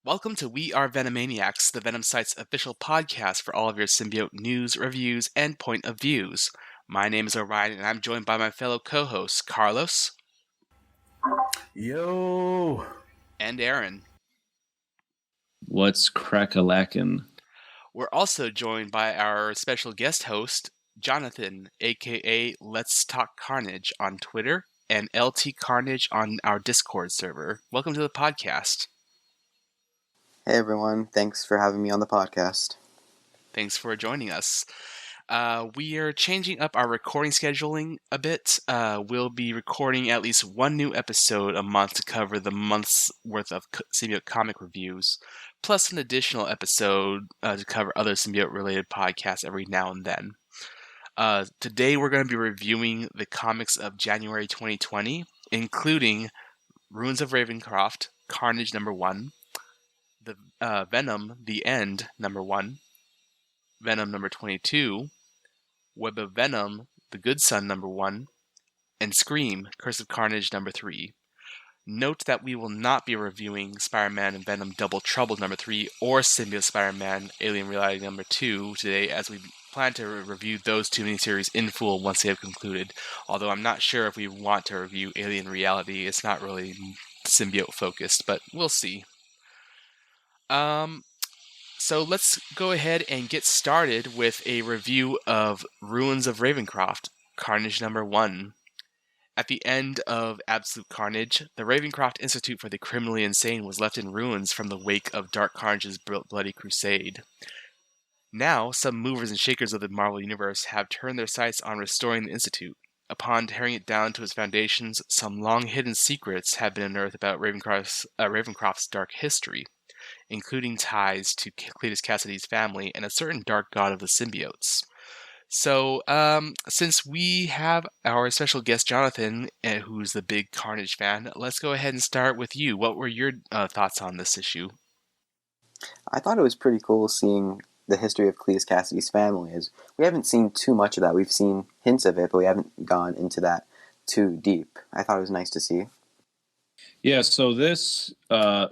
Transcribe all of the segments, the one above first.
Welcome to We Are Venomaniacs, the Venom site's official podcast for all of your symbiote news, reviews, and point of views. My name is Orion, and I'm joined by my fellow co-hosts, Carlos. Yo! And Aaron. What's crack-a-lackin'? We're also joined by our special guest host, Jonathan, aka Let's Talk Carnage on Twitter, and LT Carnage on our Discord server. Welcome to the podcast. Hey everyone, thanks for having me on the podcast. Thanks for joining us. We are changing up our recording scheduling a bit. We'll be recording at least one new episode a month to cover the month's worth of symbiote comic reviews, plus an additional episode to cover other symbiote-related podcasts every now and then. Today we're going to be reviewing the comics of January 2020, including Ruins of Ravencroft, Carnage #1, the Venom, The End #1, Venom #22, Web of Venom, The Good Son #1, and Scream, Curse of Carnage #3. Note that we will not be reviewing Spider-Man and Venom Double Trouble #3 or Symbiote Spider-Man Alien Reality #2 today, as we plan to review those two miniseries in full once they have concluded, although I'm not sure if we want to review Alien Reality. It's not really symbiote focused, but we'll see. So let's go ahead and get started with a review of Ruins of Ravencroft, Carnage #1. At the end of Absolute Carnage, the Ravencroft Institute for the Criminally Insane was left in ruins from the wake of Dark Carnage's bloody crusade. Now, some movers and shakers of the Marvel Universe have turned their sights on restoring the Institute. Upon tearing it down to its foundations, some long-hidden secrets have been unearthed about Ravencroft's dark history, including ties to Cletus Cassidy's family and a certain dark god of the symbiotes. So, since we have our special guest Jonathan, who's the big Carnage fan, let's go ahead and start with you. What were your thoughts on this issue? I thought it was pretty cool seeing the history of Cletus Cassidy's family. As we haven't seen too much of that. We've seen hints of it, but we haven't gone into that too deep. I thought it was nice to see. Yeah, so this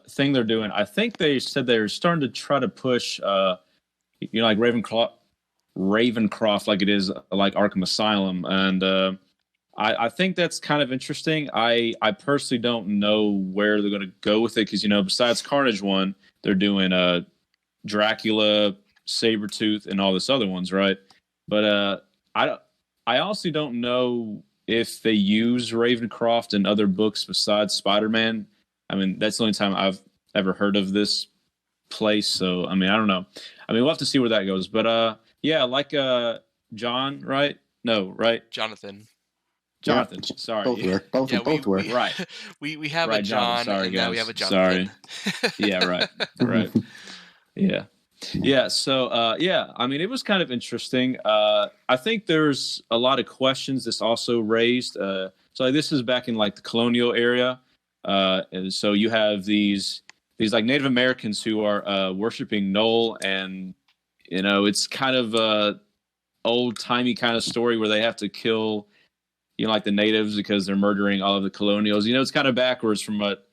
thing they're doing, I think they said they're starting to try to push, like Ravencroft like it is like Arkham Asylum. And I think that's kind of interesting. I personally don't know where they're going to go with it because, besides Carnage 1, they're doing Dracula, Sabretooth, and all this other ones, right? But I honestly don't know if they use Ravencroft in other books besides Spider-Man. I mean, that's the only time I've ever heard of this place. So, I don't know. We'll have to see where that goes. But, yeah, like John, right? No, right? Jonathan. Yeah, sorry. Both work. Right. We have right, a John, sorry, and guys. now we have a Jonathan. Sorry. Yeah, right. Yeah. Yeah, so, it was kind of interesting. I think there's a lot of questions this also raised. This is back in, the colonial area. And so you have these Native Americans who are worshiping Noel, and, it's kind of a old-timey kind of story where they have to kill, the natives because they're murdering all of the colonials. It's kind of backwards from what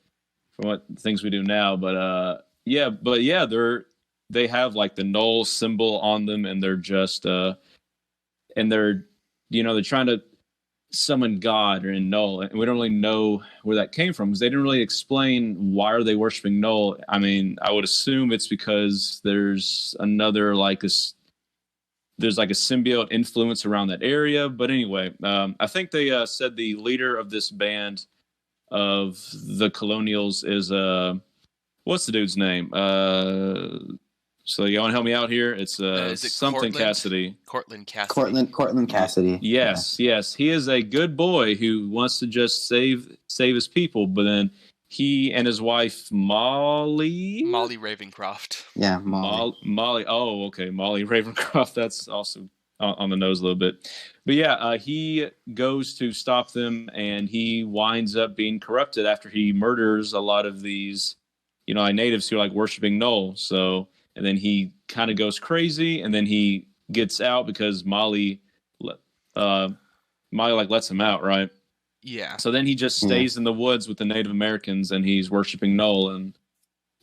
things we do now. But, they have the Null symbol on them, and they're just they're trying to summon God or in Null, and we don't really know where that came from because they didn't really explain why are they worshiping Null. I would assume it's because there's another there's a symbiote influence around that area. But anyway, I think they said the leader of this band of the Colonials is what's the dude's name? So you want to help me out here? It's something Cortland? Cassidy. Cortland Cassidy. Cortland Cassidy. Yes. He is a good boy who wants to just save his people, but then he and his wife Molly Ravencroft. Yeah, Molly. Oh, okay, Molly Ravencroft. That's also on the nose a little bit. But yeah, he goes to stop them, and he winds up being corrupted after he murders a lot of these, natives who are worshiping Null. So. And then he kind of goes crazy, and then he gets out because Molly lets him out, right? Yeah. So then he just stays in the woods with the Native Americans, and he's worshiping Null. And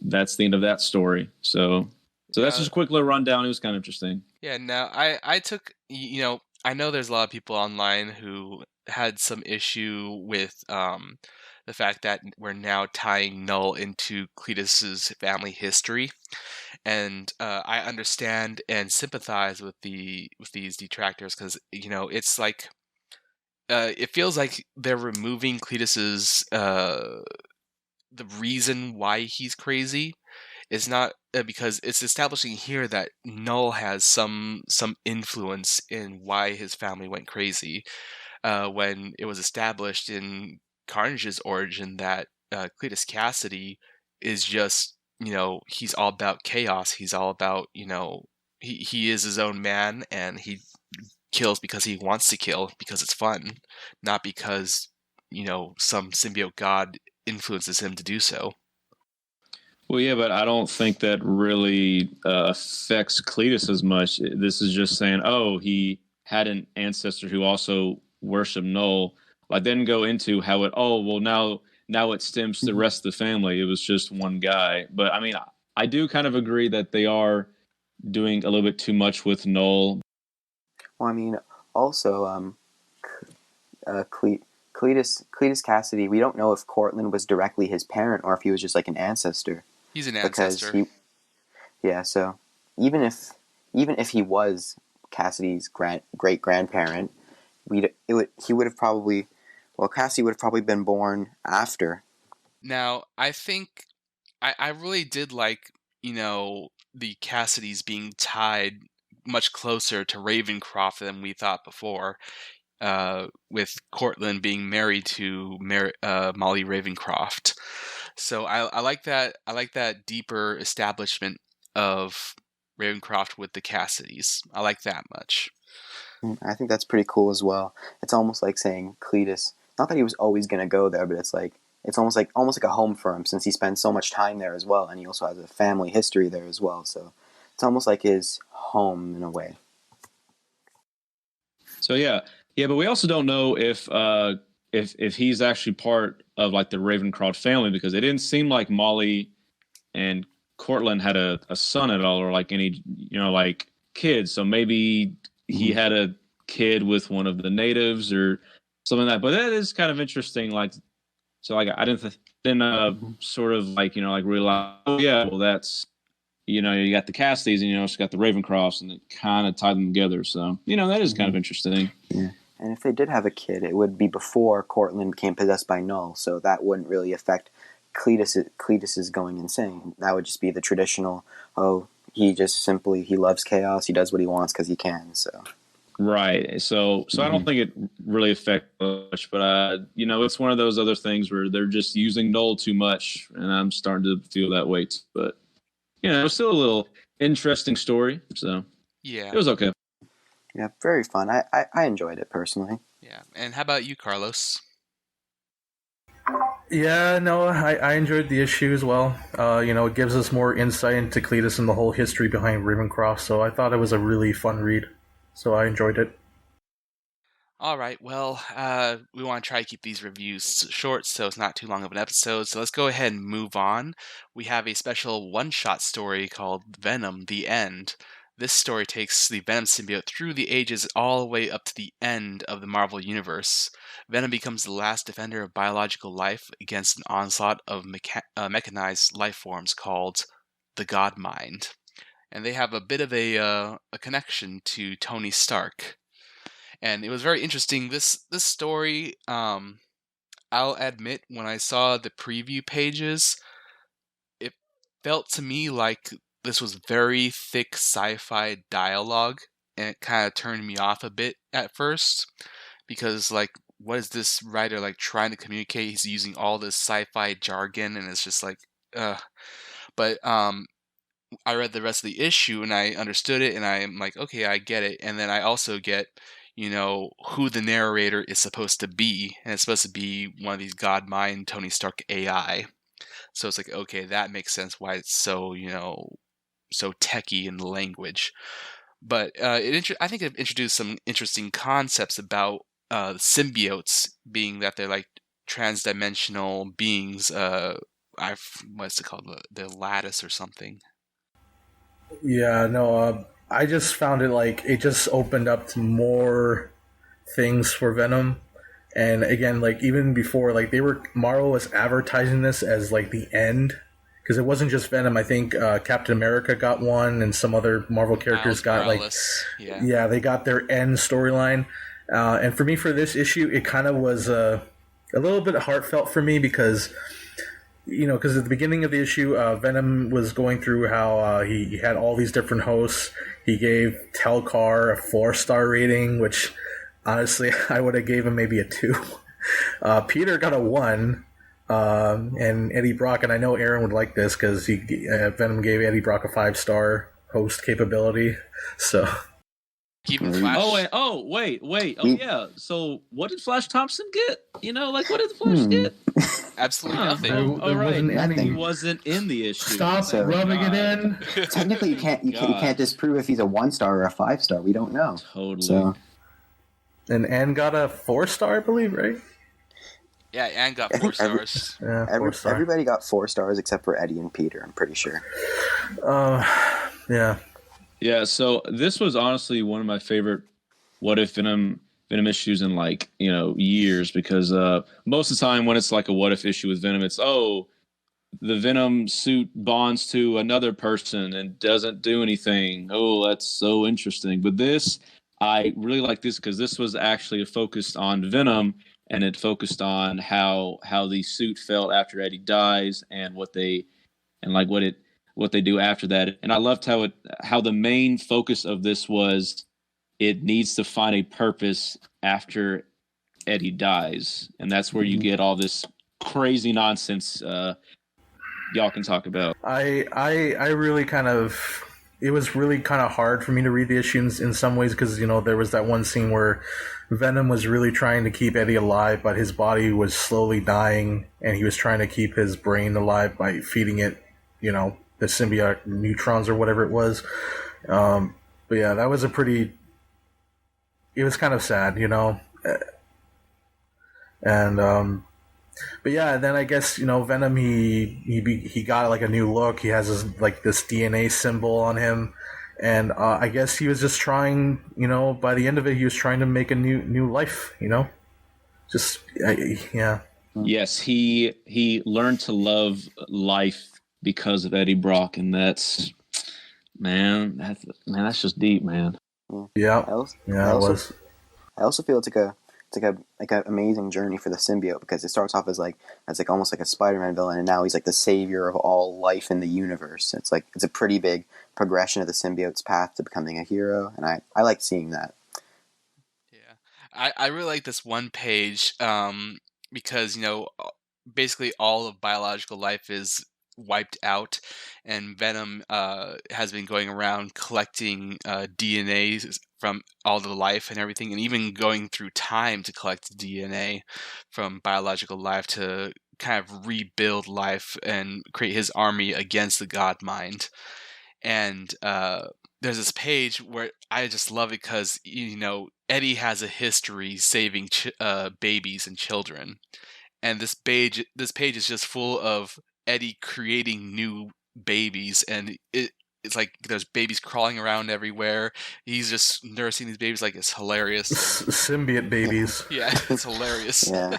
that's the end of that story. So that's just a quick little rundown. It was kind of interesting. Yeah, now I took, I know there's a lot of people online who had some issue with the fact that we're now tying Null into Cletus's family history, and I understand and sympathize with these detractors because it's like it feels like they're removing Cletus's the reason why he's crazy is not because it's establishing here that Null has some influence in why his family went crazy. When it was established in Carnage's origin that Cletus Cassidy is just he's all about chaos. He's all about he is his own man and he kills because he wants to kill because it's fun, not because some symbiote god influences him to do so. Well, yeah, but I don't think that really affects Cletus as much. This is just saying, oh, he had an ancestor who also worshipped Null. Like, they didn't go into how it, oh, well, now it stems to the rest of the family. It was just one guy. But, I mean, I do kind of agree that they are doing a little bit too much with Null. Well, I mean, also, Cletus Cassidy, we don't know if Cortland was directly his parent or if he was just like an ancestor. He's an ancestor. So even if he was Cassidy's great grandparent, Cassidy would have probably been born after. Now, I think I really did like the Cassidys being tied much closer to Ravencroft than we thought before. With Cortland being married to Molly Ravencroft. So I like that. I like that deeper establishment of Ravencroft with the Cassidys. I like that much. I think that's pretty cool as well. It's almost like saying Cletus, not that he was always going to go there, but it's almost like a home for him since he spends so much time there as well, and he also has a family history there as well. So it's almost like his home in a way. So yeah, but we also don't know if he's actually part of like the Ravencroft family, because it didn't seem like Molly and Cortland had a son at all, or like any like kids. So maybe he had a kid with one of the natives or something like that. But that is kind of interesting. Like, so like I didn't sort of like like realize, oh yeah, well that's you got the Cassidys and it's got the Ravencrofts, and it kind of tied them together. So that is kind of interesting. Yeah. And if they did have a kid, it would be before Cortland became possessed by Null, so that wouldn't really affect Cletus's going insane. That would just be the traditional, he loves chaos, he does what he wants because he can, so. Right. So I don't think it really affects much, but it's one of those other things where they're just using Null too much, and I'm starting to feel that way too. But it's still a little interesting story, so yeah, it was okay. Yeah, very fun. I enjoyed it personally. Yeah. And how about you, Carlos? Yeah, no, I enjoyed the issue as well. It gives us more insight into Cletus and the whole history behind Ravencroft, so I thought it was a really fun read. So I enjoyed it. All right, well, we want to try to keep these reviews short so it's not too long of an episode, so let's go ahead and move on. We have a special one-shot story called Venom, The End. This story takes the Venom symbiote through the ages all the way up to the end of the Marvel Universe. Venom becomes the last defender of biological life against an onslaught of mechanized life forms called the God Mind. And they have a bit of a connection to Tony Stark. And it was very interesting. This story, I'll admit, when I saw the preview pages, it felt to me like this was very thick sci-fi dialogue, and it kind of turned me off a bit at first, because like, what is this writer like trying to communicate? He's using all this sci-fi jargon, and it's just like, But I read the rest of the issue and I understood it, and I'm like, okay, I get it. And then I also get, who the narrator is supposed to be, and it's supposed to be one of these God Mind Tony Stark AI. So it's like, okay, that makes sense why it's so, so techie in the language. But I think it introduced some interesting concepts about symbiotes, being that they're like transdimensional beings what's it called, the lattice or something. Yeah, no, I just found it like it just opened up to more things for Venom. And again, like even before, like Marvel was advertising this as like the end, because it wasn't just Venom. I think Captain America got one, and some other Marvel characters got Morales, yeah, they got their end storyline. And for me, for this issue, it kind of was a little bit heartfelt for me because because at the beginning of the issue, Venom was going through how he had all these different hosts. He gave Telcar a 4-star rating, which honestly I would have gave him maybe a 2. Peter got a 1, and Eddie Brock, and I know Aaron would like this because Venom gave Eddie Brock a 5-star host capability. So. Even Flash. Wait. Yeah. So what did Flash Thompson get? What did the Flash get? Absolutely nothing. He wasn't in the issue. Stop rubbing it in. Technically, you can't disprove if he's a 1-star or a 5-star. We don't know. Totally. So. And Anne got a 4-star, I believe, right? Yeah, Anne got 4 stars. Everybody got 4 stars except for Eddie and Peter, I'm pretty sure. Yeah. Yeah, so this was honestly one of my favorite What If Venom issues in years, because most of the time when it's like a What If issue with Venom, it's the Venom suit bonds to another person and doesn't do anything. Oh, that's so interesting. But this, I really like this because this was actually focused on Venom, and it focused on how the suit felt after Eddie dies and what they do after that. And I loved how the main focus of this was it needs to find a purpose after Eddie dies. And that's where you get all this crazy nonsense y'all can talk about. I really it was really kind of hard for me to read the issue in some ways because, there was that one scene where Venom was really trying to keep Eddie alive, but his body was slowly dying, and he was trying to keep his brain alive by feeding it, the symbiotic neutrons or whatever it was. But yeah, that was it was kind of sad, and but yeah, then I guess Venom he got like a new look. He has this DNA symbol on him, and I guess he was just trying, by the end of it, he was trying to make a new life, yeah. Yes, he learned to love life because of Eddie Brock, and that's just deep, man. Yeah, it was. I also feel it's like an amazing journey for the symbiote, because it starts off as almost like a Spider-Man villain, and now he's like the savior of all life in the universe. It's a pretty big progression of the symbiote's path to becoming a hero, and I like seeing that. Yeah, I really like this one page because basically all of biological life is wiped out, and Venom has been going around collecting DNA from all the life and everything, and even going through time to collect DNA from biological life to kind of rebuild life and create his army against the God Mind. And there's this page where I just love it because Eddie has a history saving babies and children, and this page is just full of Eddie creating new babies, and it's like there's babies crawling around everywhere. He's just nursing these babies, like it's hilarious. Symbiote babies. Yeah, it's hilarious. Yeah.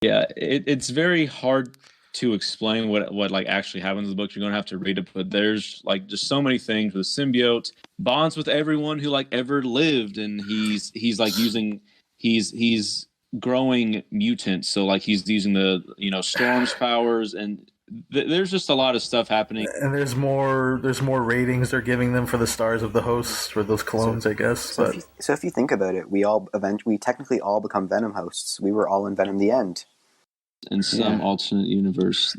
Yeah, it's very hard to explain what actually happens in the book. You're gonna have to read it, but there's just so many things with symbiote bonds with everyone who ever lived, and he's growing mutants, so he's using the Storm's powers, and there's just a lot of stuff happening. And there's more ratings they're giving them for the stars of the hosts, for those clones, I guess. So if you think about it, we technically all become Venom hosts. We were all in Venom the End. In some alternate universe.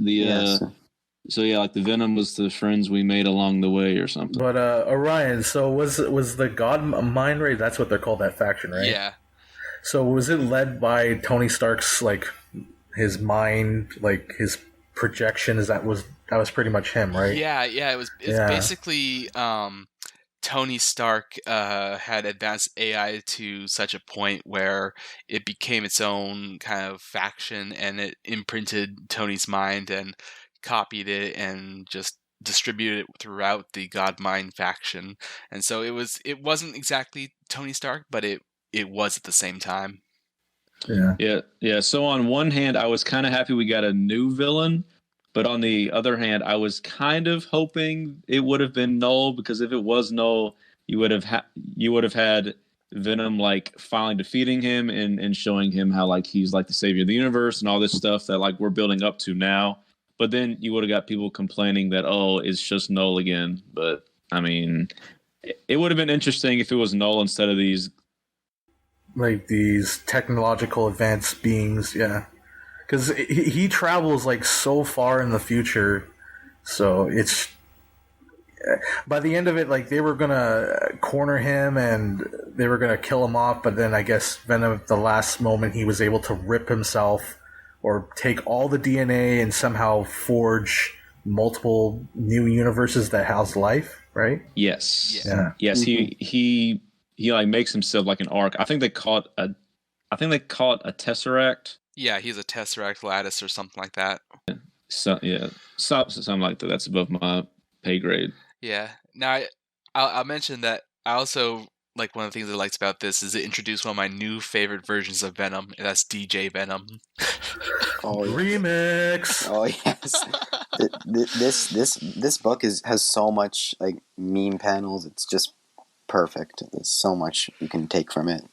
So yeah, the Venom was the friends we made along the way or something. But Orion, so was the God Mind Ray? That's what they're called, that faction, right? Yeah. So was it led by Tony Stark's his mind, his projection? That was pretty much him, right? Yeah. It's basically Tony Stark had advanced AI to such a point where it became its own kind of faction, and it imprinted Tony's mind and copied it and just distributed it throughout the Godmind faction. And so it wasn't exactly Tony Stark, but it was at the same time. Yeah. So on one hand, I was kind of happy we got a new villain, but on the other hand, I was kind of hoping it would have been Null, because if it was Null, you would have had Venom like finally defeating him and showing him how like he's like the savior of the universe and all this stuff that like we're building up to now. But then you would have got people complaining that, oh, it's just Null again. But I mean, it would have been interesting if it was Null instead of these technological advanced beings. Yeah, because he travels like so far in the future, so it's by the end of it, like they were gonna corner him and they were gonna kill him off, but then I guess Venom at the last moment he was able to rip himself or take all the DNA and somehow forge multiple new universes that house life, right? Yes. Yeah. Yes, he like makes himself like an arc. I think they call it a tesseract. Yeah, he's a Tesseract Lattice or something like that. So yeah, something like that. That's above my pay grade. Yeah. Now, I'll mention that I also like one of the things I liked about this is it introduced one of my new favorite versions of Venom, and that's DJ Venom. Oh, yes. Remix. Oh yes. This book has so much like meme panels. It's just perfect. There's so much you can take from it.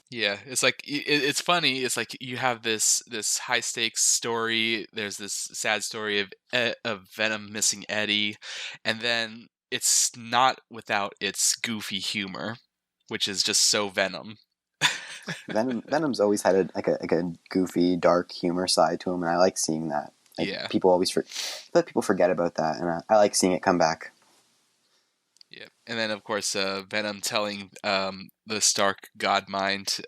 Yeah, it's like it's funny. It's like you have this high stakes story. There's this sad story of Venom missing Eddie, and then it's not without its goofy humor, which is just so Venom. Venom's always had a goofy, dark humor side to him, and I like seeing that. Like, Yeah. People always people forget about that, and I like seeing it come back. Yeah, and then of course Venom telling the Stark Godmind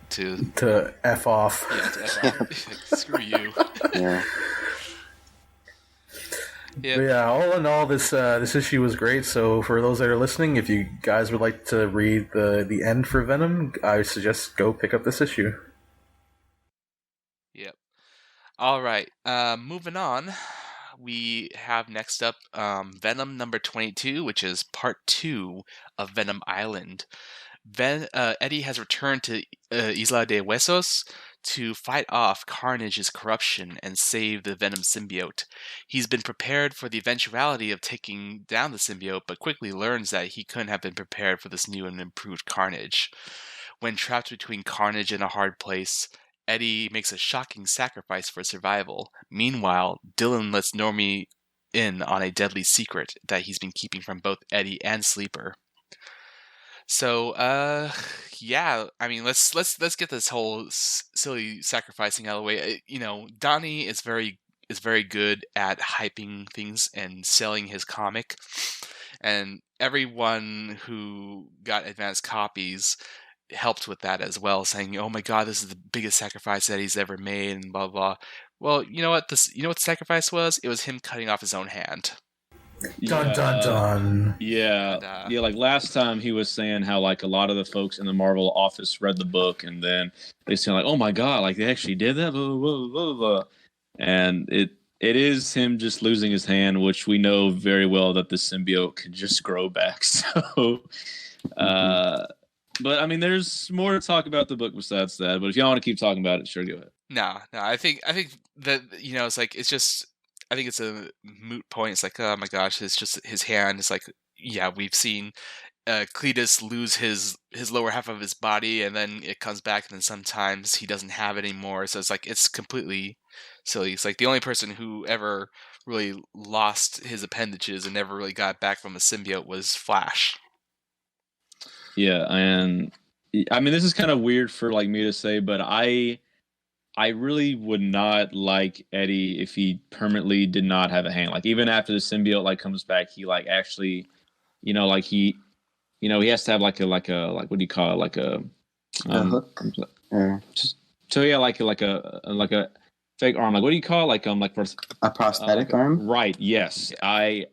to F off. Yeah, to F off. Screw you. Yeah. Yeah. But yeah, all in all, this issue was great. So for those that are listening, if you guys would like to read the end for Venom, I suggest go pick up this issue. Yep. All right. Moving on, we have next up Venom number 22, which is part 2 of Venom Island. Eddie has returned to Isla de Huesos to fight off Carnage's corruption and save the Venom symbiote. He's been prepared for the eventuality of taking down the symbiote, but quickly learns that he couldn't have been prepared for this new and improved Carnage. When trapped between Carnage and a hard place, Eddie makes a shocking sacrifice for survival. Meanwhile, Dylan lets Normie in on a deadly secret that he's been keeping from both Eddie and Sleeper. So, yeah, I mean, let's get this whole silly sacrificing out of the way. Donnie is very good at hyping things and selling his comic, and everyone who got advanced copies helped with that as well, saying, "Oh my God, this is the biggest sacrifice that he's ever made," and blah blah. Well, you know what the sacrifice was? It was him cutting off his own hand. Dun dun dun. Yeah, yeah. Like last time, he was saying how like a lot of the folks in the Marvel office read the book, and then they say like, "Oh my God, like they actually did that." Blah, blah, blah, blah. And it is him just losing his hand, which we know very well that the symbiote can just grow back. So, but I mean, there's more to talk about the book besides that. But if y'all want to keep talking about it, sure, go ahead. No, I think that it's like I think it's a moot point. It's like, oh my gosh, it's just his hand. It's like, yeah, we've seen Cletus lose his lower half of his body, and then it comes back, and then sometimes he doesn't have it anymore. So it's like it's completely silly. It's like the only person who ever really lost his appendages and never really got back from a symbiote was Flash. Yeah, and I mean, this is kind of weird for like me to say, but I really would not like Eddie if he permanently did not have a hand. Like even after the symbiote like comes back, he like actually, like he has to have like what do you call it, like a hook. So yeah, like a fake arm. Like, what do you call it? Like for A prosthetic arm? Right. Yes. I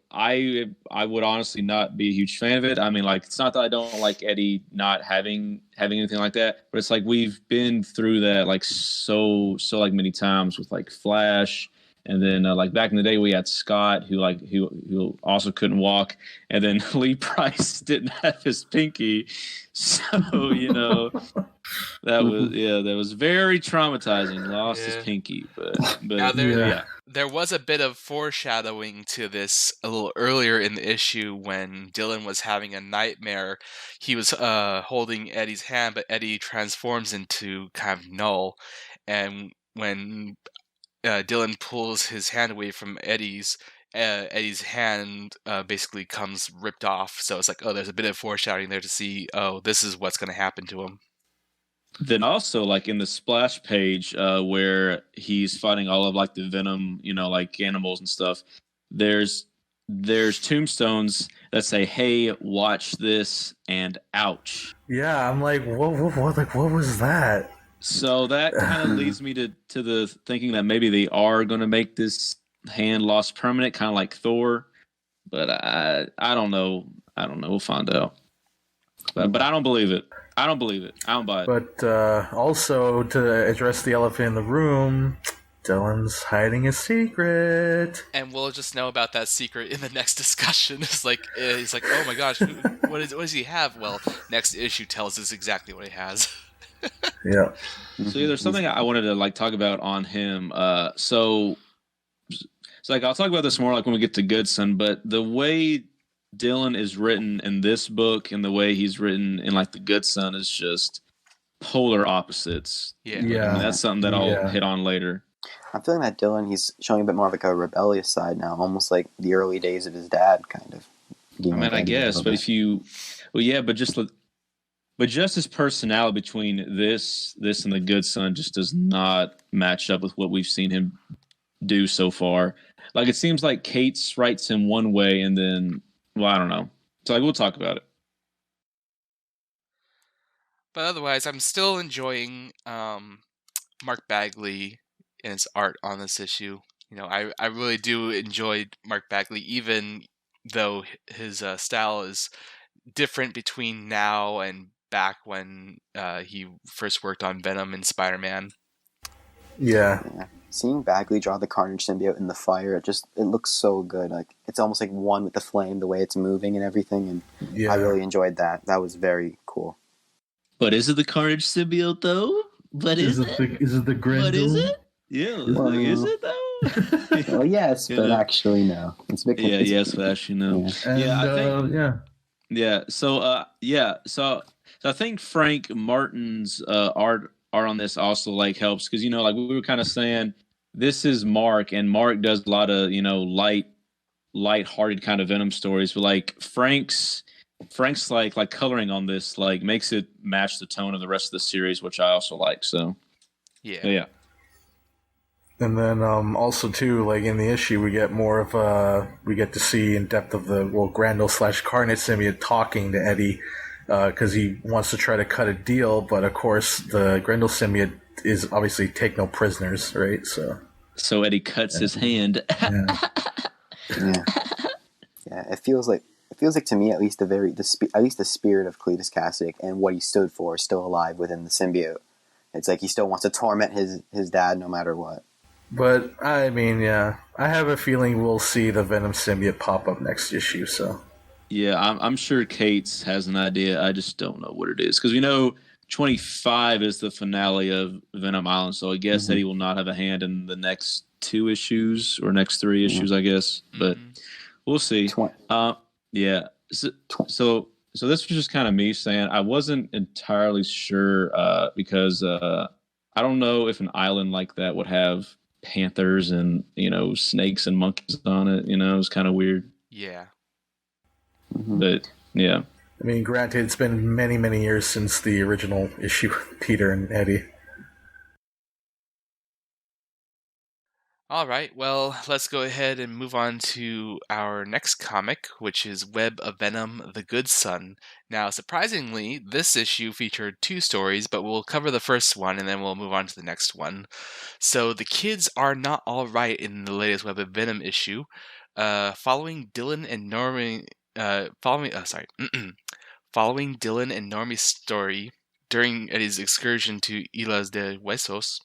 would honestly not be a huge fan of it. I mean, like, it's not that I don't like Eddie not having anything like that, but it's like we've been through that like so like many times with like Flash. And then, like back in the day, we had Scott, who also couldn't walk, and then Lee Price didn't have his pinky, so that was very traumatizing. Lost his pinky, but now there was a bit of foreshadowing to this a little earlier in the issue when Dylan was having a nightmare. He was holding Eddie's hand, but Eddie transforms into kind of Null, and when Dylan pulls his hand away from Eddie's hand basically comes ripped off. So it's like, oh, there's a bit of foreshadowing there to see, oh, this is what's going to happen to him. Then also, like in the splash page where he's fighting all of like the Venom, like animals and stuff, there's tombstones that say, "Hey, watch this," and "Ouch." Yeah, I'm like, what was that? So that kind of leads me to the thinking that maybe they are going to make this hand loss permanent, kind of like Thor. But I don't know. We'll find out. But I don't believe it. I don't buy it. But also, to address the elephant in the room, Dylan's hiding a secret. And we'll just know about that secret in the next discussion. It's like, he's like, oh my gosh, what does he have? Well, next issue tells us exactly what he has. Yeah. So there's something I wanted to like talk about on him. So like I'll talk about this more like when we get to Goodson, but the way Dylan is written in this book and the way he's written in like the Goodson is just polar opposites. Yeah. I mean, that's something that I'll hit on later. I'm feeling that Dylan, he's showing a bit more of like a rebellious side now, almost like the early days of his dad, kind of. I mean, I guess, but but just his personality between this and the Goodson just does not match up with what we've seen him do so far. Like, it seems like Cates writes him one way and then, well, I don't know. So like, we'll talk about it. But otherwise, I'm still enjoying Mark Bagley and his art on this issue. I really do enjoy Mark Bagley, even though his style is different between now and back when he first worked on Venom and Spider-Man. Yeah. Seeing Bagley draw the Carnage symbiote in the fire, it looks so good. Like, it's almost like one with the flame, the way it's moving and everything. And I really enjoyed that. That was very cool. But is it the Carnage symbiote though? But is it the Grendel? But is it? Yeah. Well, is it though? Well, yes, but actually no. It's but actually no. Yeah. So I think Frank Martin's art on this also like helps because like we were kind of saying this is Mark, and Mark does a lot of light-hearted kind of Venom stories, but like Frank's like coloring on this like makes it match the tone of the rest of the series, which I also like. So yeah. And then also too, like in the issue, we get more of we get to see in depth of the Grendel / Carnage symbiote talking to Eddie. Because he wants to try to cut a deal, but of course the Grendel symbiote is obviously take no prisoners, right? So Eddie cuts his hand. Yeah. It feels like to me at least the spirit of Cletus Kasich and what he stood for is still alive within the symbiote. It's like he still wants to torment his dad no matter what. But I mean, I have a feeling we'll see the Venom symbiote pop up next issue. So. Yeah, I'm sure Cates has an idea. I just don't know what it is. Because we know 25 is the finale of Venom Island, so I guess Eddie will not have a hand in the next 2 issues or next 3 issues, I guess. But we'll see. Yeah. So this was just kind of me saying I wasn't entirely sure because I don't know if an island like that would have panthers and, snakes and monkeys on it. It's kind of weird. Yeah. But yeah, I mean, granted, it's been many, many years since the original issue with Peter and Eddie. All right, well, let's go ahead and move on to our next comic, which is Web of Venom, The Good Son. Now, surprisingly, this issue featured 2 stories, but we'll cover the first one and then we'll move on to the next one. So, the kids are not all right in the latest Web of Venom issue. Following Dylan and Normie, following Dylan and Normie's story during Eddie's excursion to Islas de Huesos,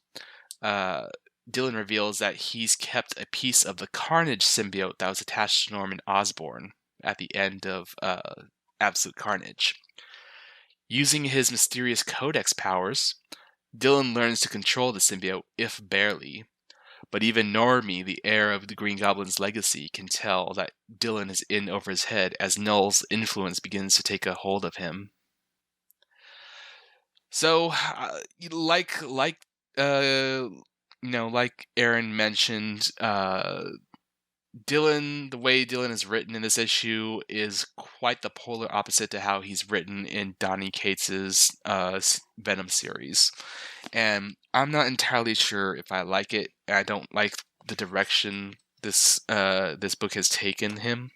Dylan reveals that he's kept a piece of the Carnage symbiote that was attached to Norman Osborn at the end of Absolute Carnage. Using his mysterious codex powers, Dylan learns to control the symbiote, if barely. But even Normie, the heir of the Green Goblin's legacy, can tell that Dylan is in over his head as Null's influence begins to take a hold of him. So, like Aaron mentioned, Dylan, the way Dylan is written in this issue is quite the polar opposite to how he's written in Donny Cates's Venom series. And I'm not entirely sure if I like it. I don't like the direction this book has taken him.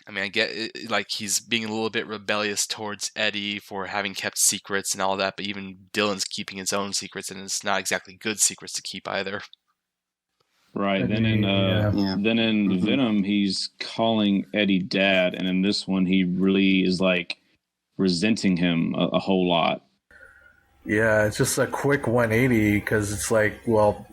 I mean, I get it, like he's being a little bit rebellious towards Eddie for having kept secrets and all that, but even Dylan's keeping his own secrets, and it's not exactly good secrets to keep either. Right. Then in Venom, he's calling Eddie dad, and in this one, he really is like resenting him a whole lot. Yeah, it's just a quick 180 because it's like, well,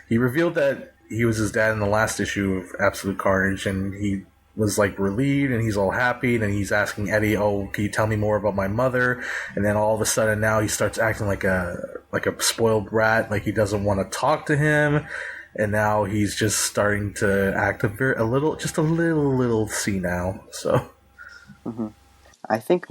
he revealed that he was his dad in the last issue of Absolute Carnage, and he was like relieved and he's all happy, and he's asking Eddie, "Oh, can you tell me more about my mother?" And then all of a sudden now he starts acting like a spoiled brat, like he doesn't want to talk to him, and now he's just starting to act a little senile. So, I think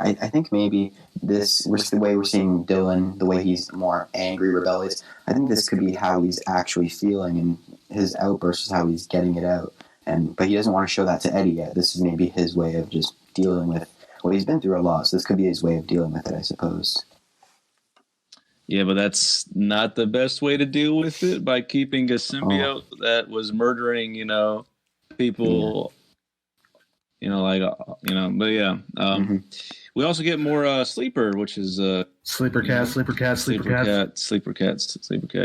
I think maybe this, with the way we're seeing Dylan, the way he's more angry, rebellious, I think this could be how he's actually feeling, and his outburst is how he's getting it out. But he doesn't want to show that to Eddie yet. This is maybe his way of just dealing with, well, he's been through a lot, so this could be his way of dealing with it, I suppose. Yeah, but that's not the best way to deal with it, by keeping a symbiote that was murdering, people. But yeah. We also get more Sleeper, which is Sleeper Cat.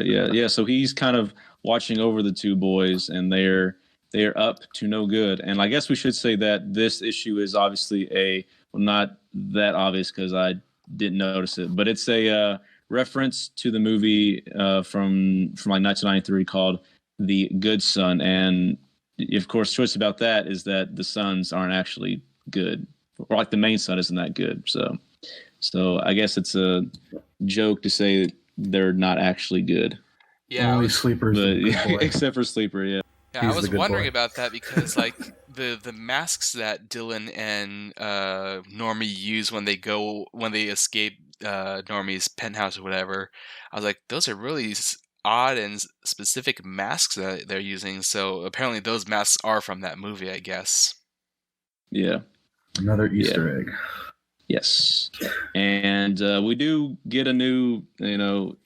Yeah. So he's kind of watching over the two boys, and they're up to no good. And I guess we should say that this issue is obviously not that obvious because I didn't notice it, but it's a reference to the movie from like 1993 called The Good Son, and of course, choice about that is that the sons aren't actually good, or like the main son isn't that good. So I guess it's a joke to say that they're not actually good. Yeah, only Sleeper's except for Sleeper. Yeah. Yeah, I was wondering about that because like the masks that Dylan and Normie use when they escape Normie's penthouse or whatever, I was like, those are really odd and specific masks that they're using. So apparently those masks are from that movie, I guess. Yeah. Another Easter egg. Yes. And we do get a new,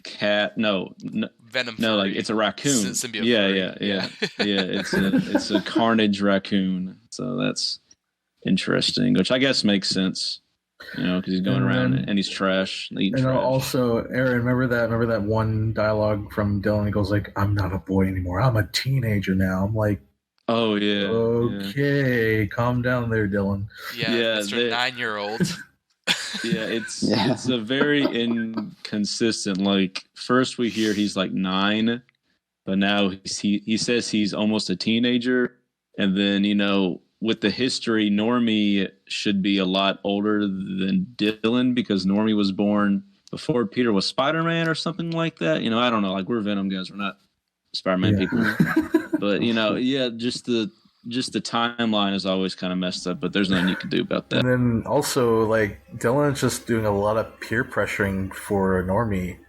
cat. No, Venom. No, like it's a raccoon. Yeah. It's a Carnage raccoon. So that's interesting, which I guess makes sense. Because he's going around and he's trash. And trash. Also, Aaron, remember that one dialogue from Dylan? He goes like, "I'm not a boy anymore. I'm a teenager now." I'm like, "Oh yeah, okay, calm down there, Dylan." Yeah, Mr. 9-year-old. Yeah, it's a very inconsistent. Like first we hear he's like 9, but now he says he's almost a teenager, and then with the history, Normie should be a lot older than Dylan because Normie was born before Peter was Spider-Man or something like that. I don't know. Like we're Venom guys, we're not Spider-Man people. But just the timeline is always kind of messed up. But there's nothing you can do about that. And then also like Dylan's just doing a lot of peer pressuring for Normie.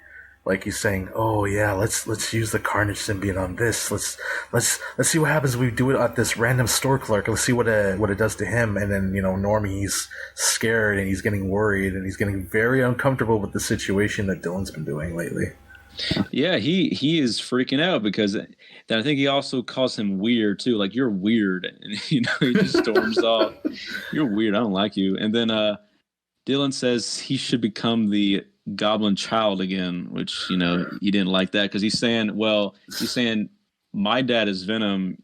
Like he's saying, "Oh yeah, let's use the Carnage symbiote on this. Let's see what happens when we do it at this random store clerk. Let's see what it does to him." And then Normie's scared and he's getting worried and he's getting very uncomfortable with the situation that Dylan's been doing lately. Yeah, he is freaking out because then I think he also calls him weird too. Like, you're weird, and he just storms off. You're weird. I don't like you. And then Dylan says he should become the Goblin Child again, which he didn't like that because he's saying my dad is Venom,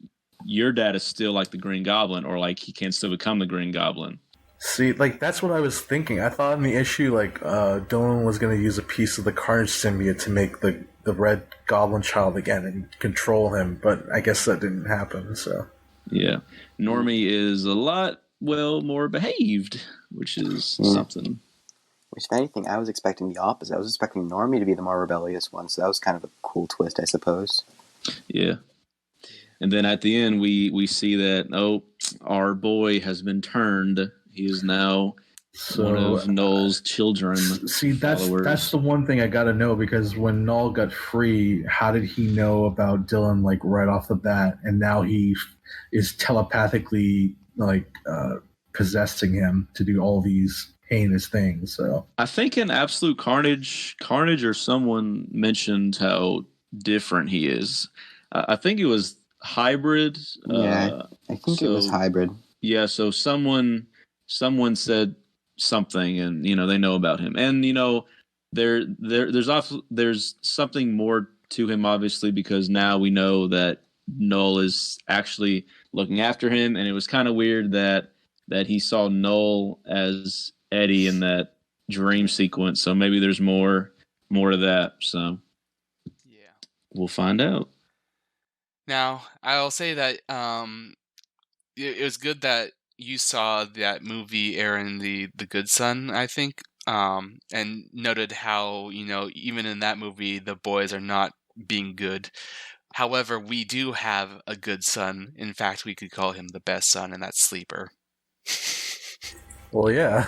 your dad is still like the Green Goblin, or like he can still become the Green Goblin. See, like, that's what I was thinking. I thought in the issue, like, Dylan was going to use a piece of the Carnage symbiote to make the Red Goblin Child again and control him, but I guess that didn't happen, so. Yeah. Normie is a lot, more behaved, which is something. Which, if anything, I was expecting the opposite. I was expecting Normie to be the more rebellious one, so that was kind of a cool twist, I suppose. Yeah. And then at the end, we see that, our boy has been turned. He is now one of Null's children. See, that's the one thing I gotta know, because when Null got free, how did he know about Dylan, like, right off the bat? And now he is telepathically, like, possessing him to do all these heinous things. So I think in Absolute Carnage or someone mentioned how different he is. I think it was hybrid. Yeah, I think it was hybrid. Yeah, so someone said something, and they know about him, and there's something more to him, obviously, because now we know that Null is actually looking after him, and it was kind of weird that he saw Null as Eddie in that dream sequence. So maybe there's more to that. So yeah, we'll find out. Now, I'll say that it was good that you saw that movie, Aaron, the Good Son, I think, and noted how, even in that movie, the boys are not being good. However, we do have a good son. In fact, we could call him the best son, and that's Sleeper. Well, yeah.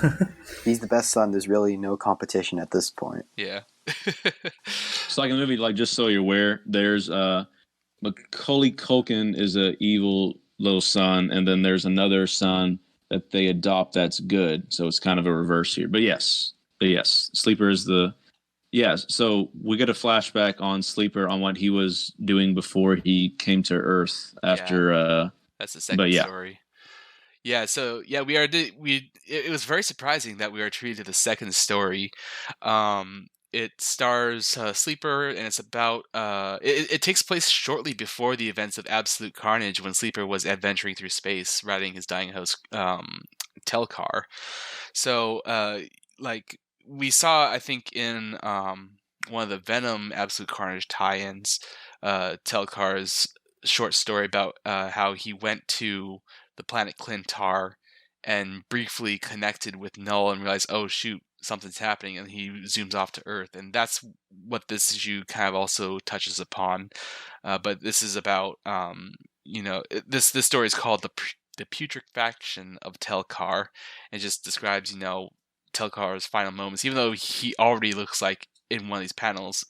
He's the best son. There's really no competition at this point. Yeah. It's like in the movie, like, just so you're aware, there's Macaulay Culkin is a evil little son, and then there's another son that they adopt that's good. So it's kind of a reverse here. But yes, Sleeper is so we get a flashback on Sleeper on what he was doing before he came to Earth after that's the second story. Yeah, so it was very surprising that we were treated to the second story. It stars Sleeper, and it's about it takes place shortly before the events of Absolute Carnage, when Sleeper was adventuring through space riding his dying host Telcar. So like we saw, I think, in one of the Venom Absolute Carnage tie-ins, Telcar's short story about how he went to the planet Clintar and briefly connected with Null and realized, oh shoot, something's happening, and he zooms off to Earth. And that's what this issue kind of also touches upon. But this is about this story is called the Putrefaction of Telcar. It just describes Telcar's final moments, even though he already looks like in one of these panels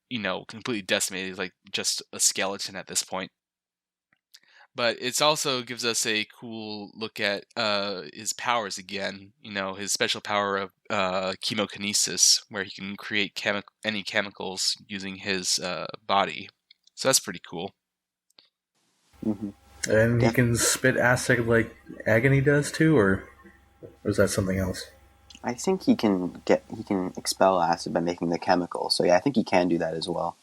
completely decimated, like just a skeleton at this point. But it also gives us a cool look at his powers again. His special power of chemokinesis, where he can create any chemicals using his body. So that's pretty cool. Mm-hmm. And he can spit acid like Agony does too, or is that something else? I think he can expel acid by making the chemical. So yeah, I think he can do that as well.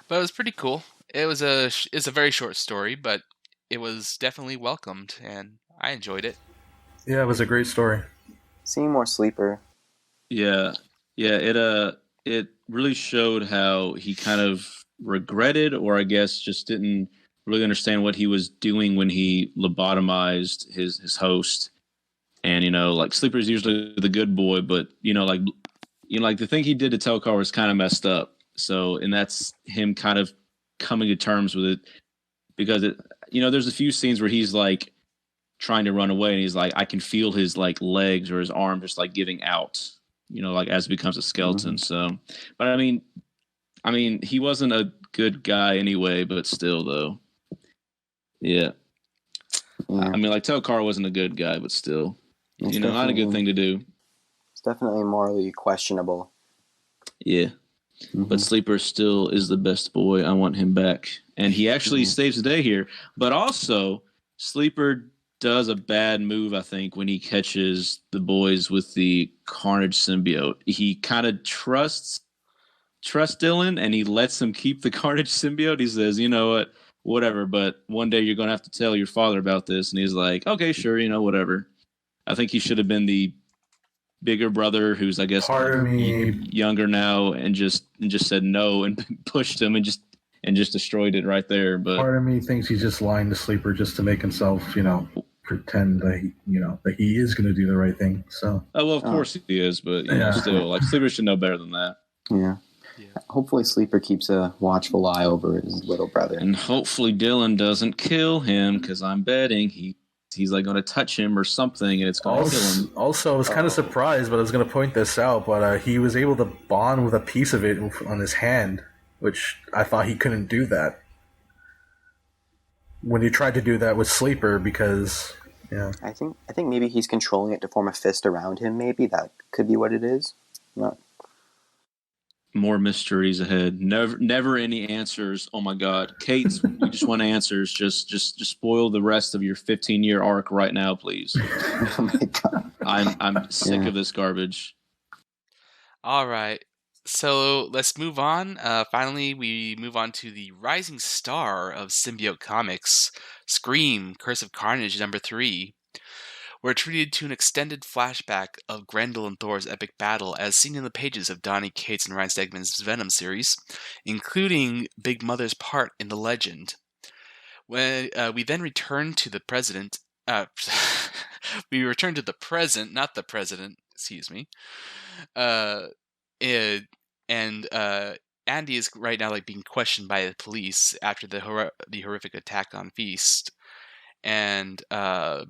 But it was pretty cool. It's a very short story, but it was definitely welcomed, and I enjoyed it. Yeah, it was a great story. Seeing more Sleeper. Yeah. It really showed how he kind of regretted, or I guess just didn't really understand what he was doing when he lobotomized his host. And like, Sleeper is usually the good boy, but like the thing he did to Telcar was kind of messed up. So, and that's him kind of coming to terms with it, because there's a few scenes where he's like trying to run away, and he's like, I can feel his like legs or his arm just like giving out, like as it becomes a skeleton. So, but I mean, he wasn't a good guy anyway, but still though. Yeah. I mean, like Tokar wasn't a good guy, but still, not a good thing to do. It's definitely morally questionable. Yeah. But Sleeper still is the best boy. I want him back. And he actually saves the day here. But also, Sleeper does a bad move, I think, when he catches the boys with the Carnage symbiote. He kind of trusts Dylan, and he lets him keep the Carnage symbiote. He says, you know what, whatever, but one day you're going to have to tell your father about this. And he's like, okay, sure, whatever. I think he should have been the bigger brother who's, I guess, younger now, and just said no and pushed him and just destroyed it right there. But part of me thinks he's just lying to Sleeper just to make himself, pretend that that he is going to do the right thing. So, well, of course he is, but still, like Sleeper should know better than that. Yeah. Hopefully, Sleeper keeps a watchful eye over his little brother, and hopefully Dylan doesn't kill him, because I'm betting he's like going to touch him or something, and it's going to kill him. Also, I was kind of surprised, but I was going to point this out. But he was able to bond with a piece of it on his hand, which I thought he couldn't do that when he tried to do that with Sleeper, because I think maybe he's controlling it to form a fist around him. Maybe that could be what it is. More mysteries ahead. Never any answers. Oh my God, Kate, we just want answers. Just spoil the rest of your 15-year arc right now, please. Oh my God, I'm sick of this garbage. All right, so let's move on. Finally, we move on to the rising star of symbiote comics, Scream: Curse of Carnage #3. We're treated to an extended flashback of Grendel and Thor's epic battle as seen in the pages of Donny Cates and Ryan Stegman's Venom series, including Big Mother's part in the legend. When we then return to the present, not the president, excuse me. And Andy is right now being questioned by the police after the horrific attack on Feast. And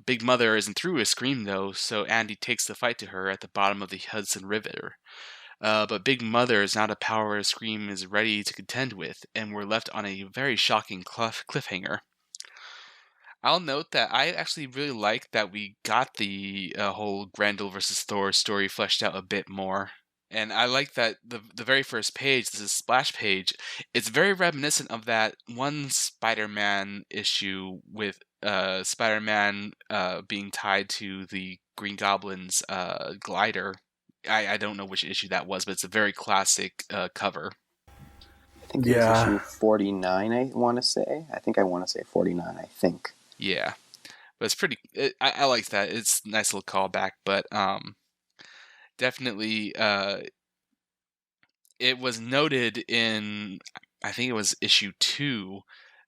Big Mother isn't through with Scream, though, so Andy takes the fight to her at the bottom of the Hudson River. But Big Mother is not a power Scream is ready to contend with, and we're left on a very shocking cliffhanger. I'll note that I actually really like that we got the whole Grendel versus Thor story fleshed out a bit more. And I like that the very first page, this is splash page, it's very reminiscent of that one Spider-Man issue with Spider-Man being tied to the Green Goblin's glider. I don't know which issue that was, but it's a very classic cover. I think it was issue 49, I want to say. I want to say 49, I think. Yeah. But it's pretty... I like that. It's a nice little callback, but... definitely, it was noted in, I think it was issue 2,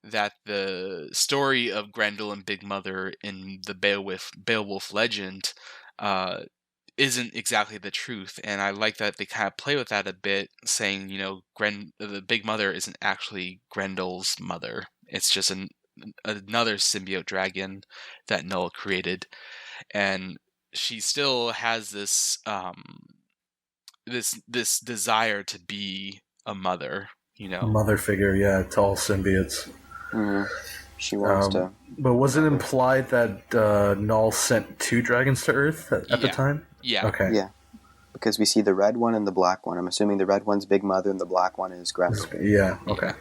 that the story of Grendel and Big Mother in the Beowulf legend isn't exactly the truth, and I like that they kind of play with that a bit, saying, the Big Mother isn't actually Grendel's mother. It's just another symbiote dragon that Null created, and she still has this this desire to be a mother, mother figure, to all symbiotes. She wants to. But was it implied that Null sent 2 dragons to Earth at the time? Yeah. Okay. Yeah, because we see the red one and the black one. I'm assuming the red one's Big Mother and the black one is Grendel. Yeah. Okay.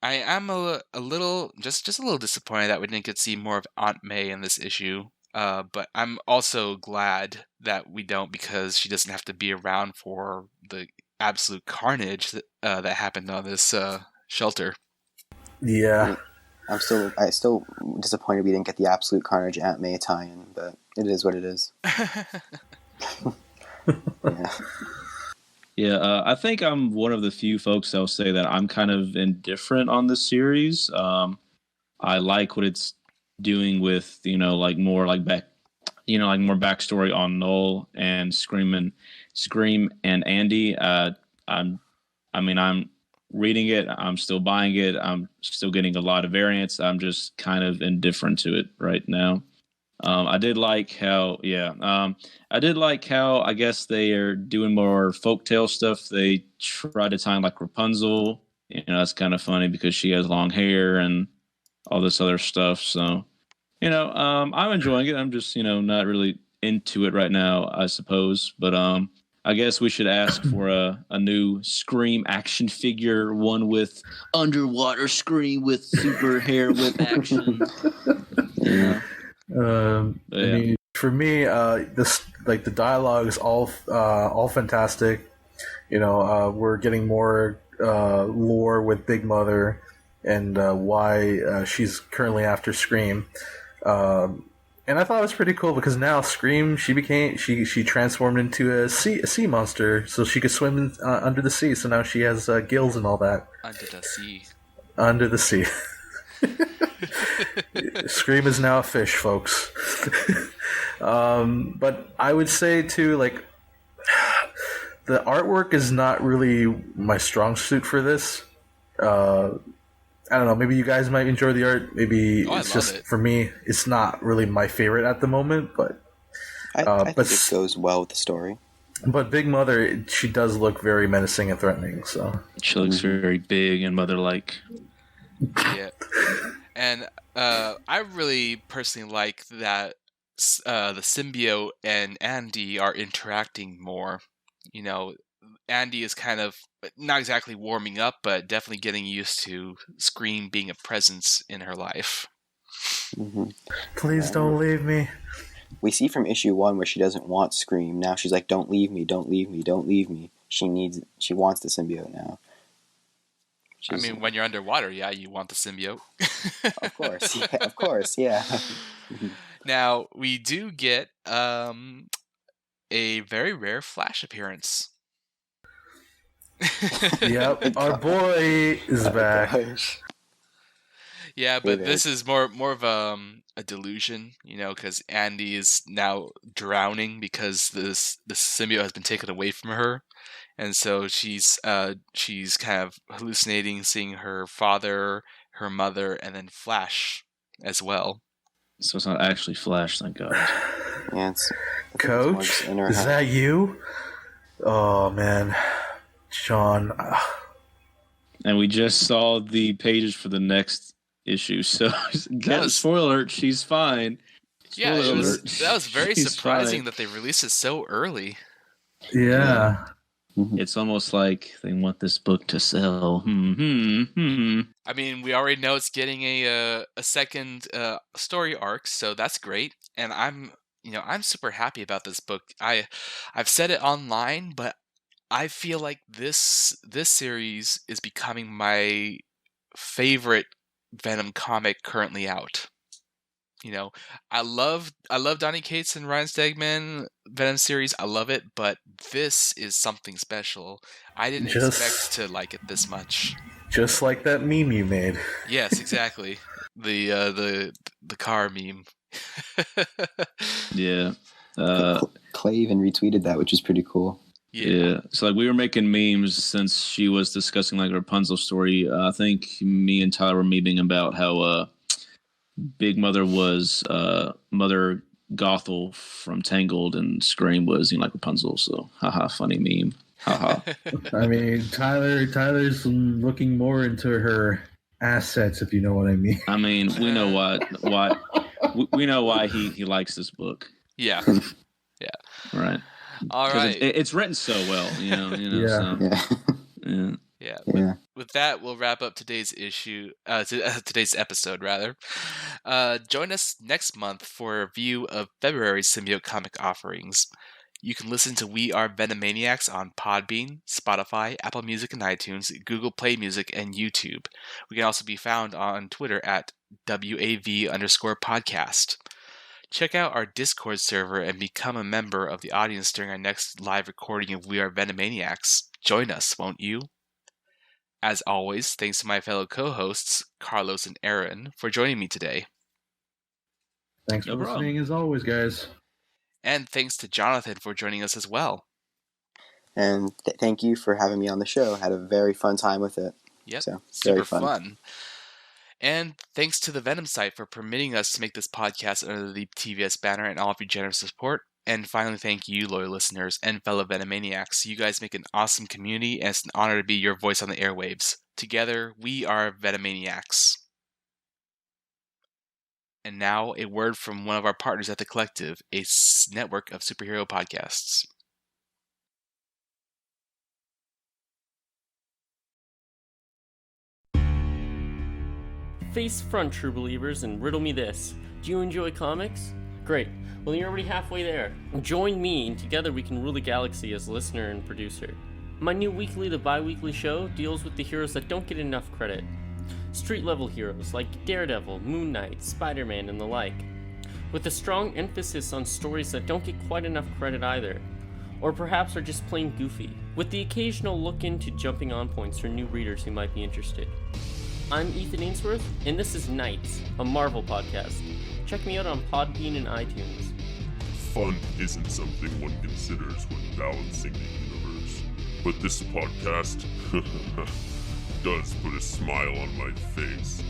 I am a little disappointed that we didn't get to see more of Aunt May in this issue. But I'm also glad that we don't, because she doesn't have to be around for the absolute carnage that happened on this shelter. Yeah. I'm still disappointed we didn't get the absolute carnage Aunt May tie-in, but it is what it is. Yeah. Yeah, I think I'm one of the few folks that'll say that I'm kind of indifferent on this series. I like what it's doing with, more more backstory on Null and Scream and Andy. I'm reading it. I'm still buying it. I'm still getting a lot of variants. I'm just kind of indifferent to it right now. I did like how, I did like how I guess they are doing more folktale stuff. They try to time like Rapunzel. That's kind of funny because she has long hair and all this other stuff. So, I'm enjoying it. I'm just, not really into it right now, I suppose. But I guess we should ask for a new Scream action figure, one with underwater Scream with super hair whip action. I mean, for me, this like the dialogue is all fantastic. We're getting more lore with Big Mother and why she's currently after Scream. And I thought it was pretty cool because now Scream, she transformed into a sea monster, so she could swim under the sea. So now she has gills and all that. Under the sea. Under the sea. Scream is now a fish, folks. But I would say too, like, the artwork is not really my strong suit for this. I don't know. Maybe you guys might enjoy the art. Maybe it's just for me. It's not really my favorite at the moment, but I think it goes well with the story. But Big Mother, she does look very menacing and threatening. So she looks very big and mother-like. Yeah, and I really personally like that the symbiote and Andy are interacting more. Andy is kind of not exactly warming up, but definitely getting used to Scream being a presence in her life. Mm-hmm. Please don't leave me. We see from issue 1 where she doesn't want Scream. Now she's like, "Don't leave me! Don't leave me! Don't leave me!" She wants the symbiote now. I mean, when you're underwater, yeah, you want the symbiote. Of course, yeah. Now we do get a very rare Flash appearance. Yep, our boy is back. Gosh. Yeah, but this is more of a delusion, because Andy is now drowning because the symbiote has been taken away from her, and so she's kind of hallucinating, seeing her father, her mother, and then Flash as well. So it's not actually Flash, thank God. Yeah, Coach, is that you? Oh man. Sean. And we just saw the pages for the next issue, so spoiler alert, she's fine. That was very surprising that they released it so early. Yeah. It's almost like they want this book to sell. I mean, we already know it's getting a second story arc, so that's great. And I'm super happy about this book. I've said it online, but I feel like this series is becoming my favorite Venom comic currently out. I love Donny Cates and Ryan Stegman Venom series. I love it, but this is something special. I didn't expect to like it this much. Just like that meme you made. Yes, exactly. The car meme. Yeah. Clay even retweeted that, which is pretty cool. Yeah. So like we were making memes since she was discussing like Rapunzel story. I think me and Tyler were memeing about how Big Mother was Mother Gothel from Tangled and Scream was like Rapunzel. So haha, funny meme. Haha. I mean, Tyler's looking more into her assets, if you know what I mean. I mean, we know why we know why he likes this book. Yeah. Yeah. Right. All right. It's written so well, Yeah. So, yeah. With that, we'll wrap up today's today's episode, rather. Join us next month for a review of February's symbiote comic offerings. You can listen to We Are Venomaniacs on Podbean, Spotify, Apple Music and iTunes, Google Play Music, and YouTube. We can also be found on Twitter at WAV_podcast. Check out our Discord server and become a member of the audience during our next live recording of We Are Venomaniacs. Join us, won't you? As always, thanks to my fellow co-hosts, Carlos and Aaron, for joining me today. Thanks for listening, as always, guys. And thanks to Jonathan for joining us as well. And thank you for having me on the show. Had a very fun time with it. Yep, so, super fun. And thanks to the Venom site for permitting us to make this podcast under the TVS banner and all of your generous support. And finally, thank you, loyal listeners and fellow Venomaniacs. You guys make an awesome community, and it's an honor to be your voice on the airwaves. Together, we are Venomaniacs. And now, a word from one of our partners at The Collective, a network of superhero podcasts. Face front, true believers, and riddle me this. Do you enjoy comics? Great. Well, you're already halfway there. Join me, and together we can rule the galaxy as listener and producer. My new weekly to bi-weekly show deals with the heroes that don't get enough credit. Street-level heroes like Daredevil, Moon Knight, Spider-Man, and the like. With a strong emphasis on stories that don't get quite enough credit either. Or perhaps are just plain goofy, with the occasional look into jumping on points for new readers who might be interested. I'm Ethan Ainsworth, and this is Knights, a Marvel podcast. Check me out on Podbean and iTunes. Fun isn't something one considers when balancing the universe, but this podcast does put a smile on my face.